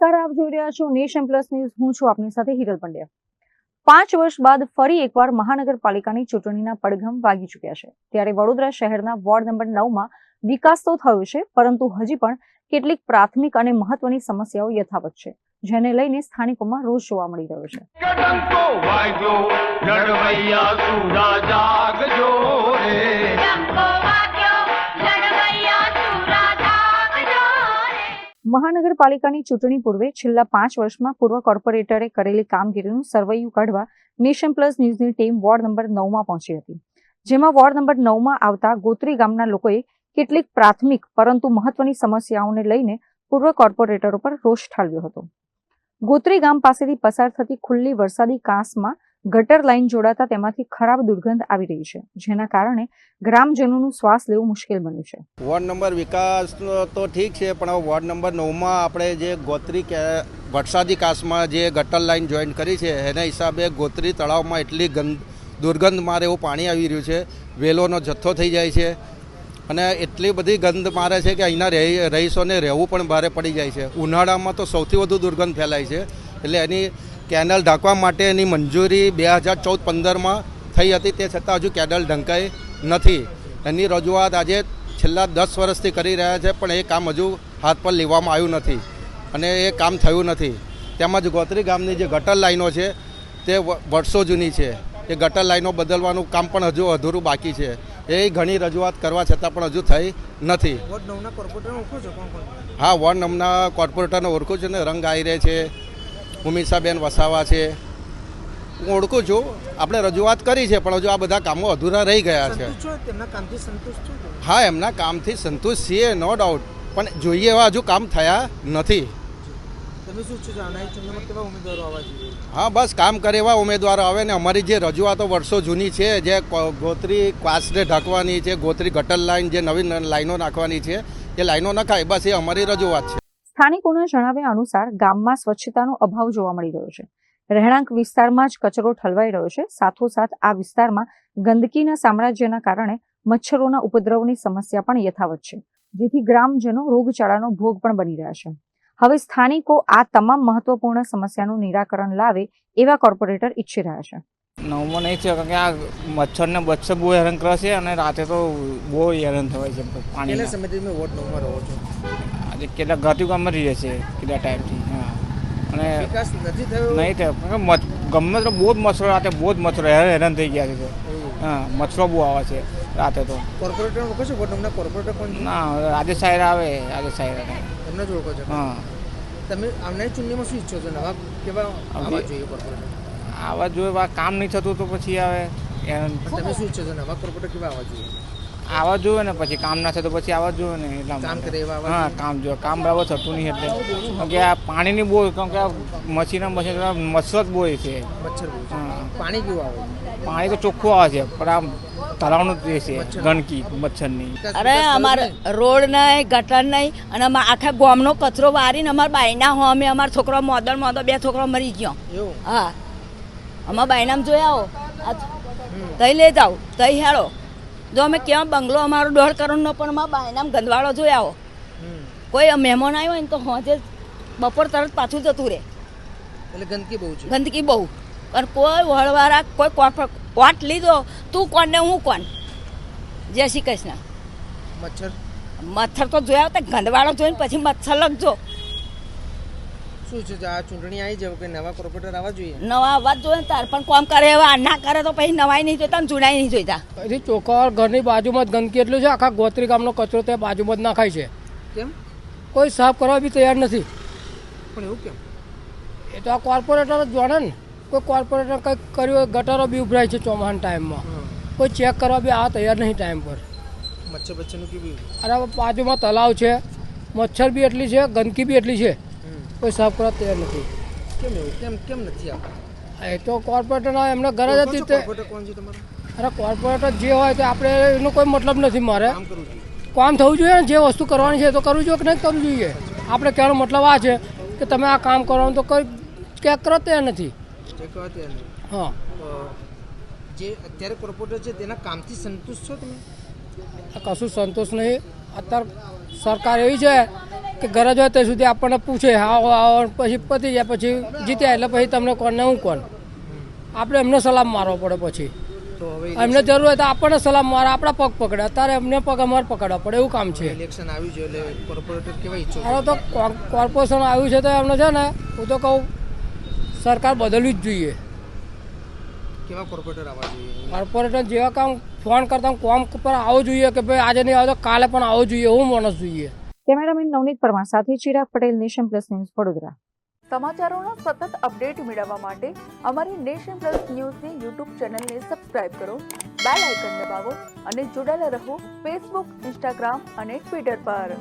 નમસ્કાર, આપ જોઈ રહ્યા છો નેશન પ્લસ ન્યૂઝ. હું છું આપની સાથે હિરલ પંડ્યા. 5 વર્ષ બાદ ફરી એકવાર મહાનગરપાલિકાની ચૂંટણીના પડઘમ વાગી ચૂક્યા છે. ત્યારે વડોદરા શહેરના વોર્ડ નંબર 9માં વિકાસ તો થયો છે, પરંતુ હજી પણ કેટલીક પ્રાથમિક અને મહત્વની સમસ્યાઓ યથાવત છે, જેને લઈને સ્થાનિકોમાં રોષ જોવા મળી રહ્યો છે. મહાનગરપાલિકાની ચૂંટણી પૂર્વે છેલ્લા 5 વર્ષમાં પૂર્વ કોર્પોરેટરે કરેલી કામગીરીનું સરવૈયું કાઢવા નેશન પ્લસ ન્યૂઝની ટીમ વોર્ડ નંબર 9માં પહોંચી હતી, જેમાં વોર્ડ નંબર 9માં આવતા ગોત્રી ગામના લોકોએ કેટલીક પ્રાથમિક પરંતુ મહત્વની સમસ્યાઓને લઈને પૂર્વ કોર્પોરેટરો પર રોષ ઠાલવ્યો હતો. ગોત્રી ગામ પાસેથી પસાર થતી ખુલ્લી વરસાદી કાંસમાં ગટર લાઇન જોડાતા તેમાંથી ખરાબ દુર્ગંધ આવી રહી છે, જેના કારણે ગ્રામજનોનું શ્વાસ લેવું મુશ્કેલ બન્યું છે. વોર્ડ નંબર વિકાસ તો ઠીક છે, પણ હવે વોર્ડ નંબર 9માં આપણે જે ગોત્રી વરસાદી કાંસમાં જે ગટર લાઇન જોઈન્ટ કરી છે, એના હિસાબે ગોત્રી તળાવમાં એટલી દુર્ગંધ મારે એવું પાણી આવી રહ્યું છે, વેલોનો જથ્થો થઈ જાય છે અને એટલી બધી ગંધ મારે છે કે અહીંના રહીશોને રહેવું પણ ભારે પડી જાય છે. ઉનાળામાં તો સૌથી વધુ દુર્ગંધ ફેલાય છે, એટલે એની કેનલ ઢાંકવા માટે એની મંજૂરી 2014-15માં થઈ હતી, તે છતાં હજુ કેનલ ઢંકાઈ નથી. એની રજૂઆત આજે છેલ્લા 10 વર્ષથી કરી રહ્યા છે, પણ એ કામ હજુ હાથ પર લેવામાં આવ્યું નથી અને એ કામ થયું નથી. તેમજ ગોત્રી ગામની જે ગટર લાઈનો છે તે વર્ષો જૂની છે, એ ગટર લાઈનો બદલવાનું કામ પણ હજુ અધૂરું બાકી છે. એ ઘણી રજૂઆત કરવા છતાં પણ હજુ થઈ નથી. હા, વોર્ડ 9ના કોર્પોરેટરને ઓળખું છું ને, રંગ આયરે છે, ઉમિશાબેન વસાવા છે, હું ઓળખું છું. આપણે રજૂઆત કરી છે, પણ હજુ આ બધા કામો અધૂરા રહી ગયા છે. હા, એમના કામથી સંતુષ્ટ છીએ, નો ડાઉટ, પણ જોઈએ એવા હજુ કામ થયા નથી. હા, બસ કામ કરે એવા ઉમેદવારો આવે ને અમારી જે રજૂઆતો વર્ષો જૂની છે, જે ગોત્રી ક્વાસને ઢાંકવાની છે, ગોત્રી ગટર લાઈન જે નવી લાઈનો નાખવાની છે, એ લાઈનો નખાય, બસ એ અમારી રજૂઆત છે. સ્થાનિકોના જણાવ્યા અનુસાર ગામમાં સ્વચ્છતાનો અભાવ જોવા મળી રહ્યો છે. રહેણાંક વિસ્તારમાં જ કચરો ઠલવાઈ રહ્યો છે. સાથોસાથ આ વિસ્તારમાં ગંદકીના સામ્રાજ્યના કારણે મચ્છરોના ઉપદ્રવની સમસ્યા પણ યથાવત છે, જેથી ગ્રામજનો રોગચાળાનો ભોગ પણ બની રહ્યા છે. હવે સ્થાનિકો આ તમામ મહત્વપૂર્ણ સમસ્યાનું નિરાકરણ લાવે એવા કોર્પોરેટર ઈચ્છી રહ્યા છે. 9માં નહીં છે, કારણ કે આ મચ્છરને બચ્ચે બહુ હેરાન કરે છે અને રાતે તો બહુ હેરાન થવાય છે. પાણી સમયથી વોર્ડ 9માં રહો છો? આજે કેટલા ઘાટી ગામમાં રહીએ છીએ કેટલા ટાઈમથી. હા, અને વિકાસ નથી થયો, નહીં થયો. ગમે તો બહુ જ મચ્છરો, રાતે બહુ જ મચ્છરો હેરાન થઈ ગયા છે. હા, મચ્છરો બહુ આવે છે રાતે તો. કોર્પોરેટર ઓળખો છો? વોર્ડ 9ના કોર્પોરેટર કોણ? ના, રાજેશ સાહેબ આવે, રાજેશ સાહેબ એમને જ ઓળખો છો? હા. તમે આવનારી ચૂંટણીમાં શું ઈચ્છો છો? નવા કેવા આવવા જોઈએ કોર્પોરેટર? આવા જોઈએ, કામ નહીં થતું તો પછી આવે. તમે શું ઈચ્છો છો? નવા કોર્પોરેટર કેવા આવવા જોઈએ? આવવા જોઈએ ને, પછી કામ ના થાય તો પછી આવવા જોઈએ ને. એટલા કામ કરે એવા? હા, કામ જોઈએ. કામ બરાબર થતું નહીં એટલે, કારણ કે આ પાણીની બહુ, કારણ કે આ મચ્છર બહુ છે. મચ્છર બહુ. હા. પાણી કેવું આવે? પાણી તો ચોખ્ખું આવે છે, પણ આમ તળાવનું જ છે ગંદકી મચ્છરની. અરે અમારે રોડ નહીં, ગટર નહીં, અને આખા ગામનો કચરો વારીને અમારા બાયના હો અમે અમારા છોકરો મોદો 2 છોકરા મરી ગયો. હા, અમારા બાયનામાં જોઈ આવો, તઈ લઈ જાઓ, તઈ હેળો. જો અમે ક્યાં બંગલો અમારો 1.5 કરોડનો, પણ અમારા બાયનામાં ગંદવાળો જોઈ આવો. કોઈ મહેમાન આવ્યો હોય ને તો હોજે બપોર તરત પાછું જતું રહે. એટલે ગંદકી બહુ છે. ગંદકી બહુ, પણ કોઈ વળવાળા કોઈ કોટ લીધો, તું કોણ ને હું કોણ. જય શ્રી કૃષ્ણ. મચ્છર તો જોયા તો ગંદવાળો જોઈને પછી મચ્છર લગજો. શું છે આ ચૂંટણી આવી જાય કે નવા કોર્પોરેટર આવવા જોઈએ? નવા આવવા જ જોઈએ તાર, પણ કોમ કરે એવા ના કરે તો પછી નવાઈ નહીં જોઈતા ને જૂનાઈ નહીં જોઈતા. પછી ચોખ્ખા ઘરની બાજુમાં જ ગંદકી એટલું છે, આખા ગોત્રી ગામનો કચરો ત્યાં બાજુમાં જ નાખાય છે. કેમ? કોઈ સાફ કરવા બી તૈયાર નથી. પણ એવું કેમ? એ તો આ કોર્પોરેટર જ જાણે ને. કોઈ કોર્પોરેટર કંઈક કર્યું હોય, ગટરો બી ઉભરાય છે ચોમાસાના ટાઈમમાં, કોઈ ચેક કરવા બી આ તૈયાર નહીં ટાઈમ પર. મચ્છર બચ્ચરનું કેવું? અરે બાજુમાં તલાવ છે, મચ્છર બી એટલી છે, ગંદકી બી એટલી છે, કોઈ સાફ કરવા તૈયાર નથી. કેમ એવું? કેમ નથી આવતા? એ તો કોર્પોરેટરના એમને ગરજ હતી તે. અરે કોર્પોરેટર જે હોય તો આપણે એનો કોઈ મતલબ નથી. મારે કામ થવું જોઈએ ને, જે વસ્તુ કરવાની છે તો કરવું જોઈએ કે નહીં કરવું જોઈએ. આપણે કહેવાનો મતલબ આ છે કે તમે આ કામ કરવાનું તો કોઈ ચેક કરો તૈયાર નથી. હા, જે અત્યારે કોર્પોરેટર છે તેના કામથી સંતુષ્ટ છો તમે? કશું સંતોષ નહીં. અત્યારે સરકાર એવી છે કે ગરજ હોય ત્યાં સુધી આપણને પૂછે આવો આવો, પછી પતી જાય, પછી જીત્યા એટલે પછી તમને કોણ ને હું કોણ, આપણે એમને સલામ મારવો પડે. પછી એમને જરૂર હોય તો આપણને સલામ મારે, આપણા પગ પકડે. અત્યારે એમને પગ અમારે પકડવા પડે એવું કામ છે. ઇલેક્શન આવ્યું છે એટલે કોર્પોરેટર કેવા ઈચ્છો હવે તો કોર્પોરેશન આવ્યું છે તો એમને છે ને, હું તો કહું સરકાર બદલવી જ જોઈએ. કેવા કોર્પોરેટર આવવા જોઈએ? કોર્પોરેટર જેવા કામ ફોન કરતા કોમ પર આવવું જોઈએ કે ભાઈ આજે નહીં આવે તો કાલે પણ આવવું જોઈએ, એવું માણસ જોઈએ. કેમેરામેન નવનીત પરમાર સાથે Chirag Patel, nation plus news, Vadodara. સમાચારોનો સતત અપડેટ મેળવવા માટે અમારી નેશન પ્લસ ન્યૂઝની યુટ્યુબ ચેનલને સબસ્ક્રાઇબ કરો, બેલ આઇકન દબાવો અને જોડાયેલા રહો ફેસબુક, ઇન્સ્ટાગ્રામ અને ટ્વિટર પર.